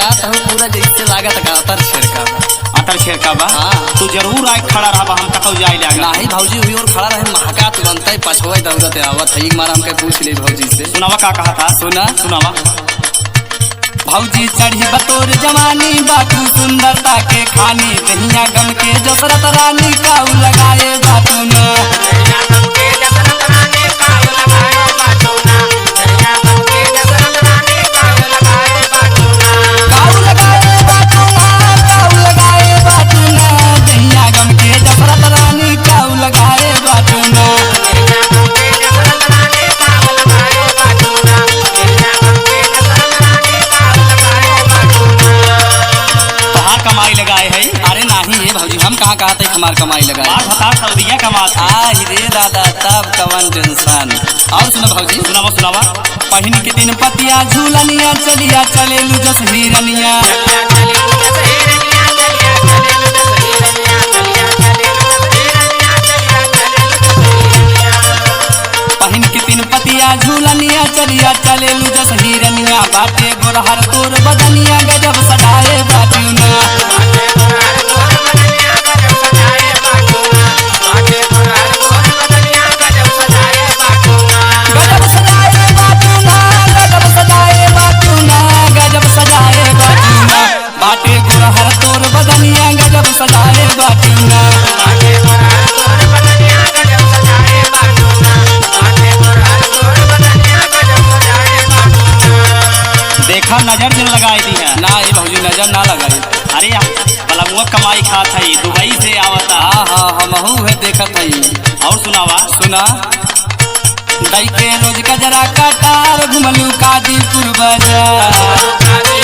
लगाता हूँ पूरा जैसे लागत का अतर छिड़का अतर छिड़का बा। हाँ। तू जरूर आए खड़ा रहा हम कतौ जाए लगा नहीं भौजी हुई और खड़ा रहे महका तुरंत ही पछुआ दौड़ते आवत है। एक मारा हमके पूछ ले भौजी से। सुनावा का कहा था? सुना सुनावा। भौजी चढ़ी बतौर जवानी बातू सुंदरता के खानी दहिया गम के जसरत रानी काऊ लगाए बातू ना कहते हमार कमाई लगा सऊदिया कमाता रे दादा तब कवन टेंशन। और सुनो भौजी सुनावा सुनावा। पहिन के दिन पतिया झूलनिया चलिया चलेलू जस हिरनिया पहिन के दिन पतिया झूलनिया चलिया चलेलू जस हिरनिया बाटे गोरहर तोर बदनिया गजब सजाए बाटूना बाटे गोरहर तोर बदनिया गजब सजाए बाटूना देखा नजर दिन लगाई दी है ना ये भौजी नजर ना लगाई। अरे बलमुआ कमाई खात है दुबई से आवता। हाँ हमहू है देखत है। और सुनावा। सुना दई के रोज गजरा कटार घुमलू काजीपुर बाजार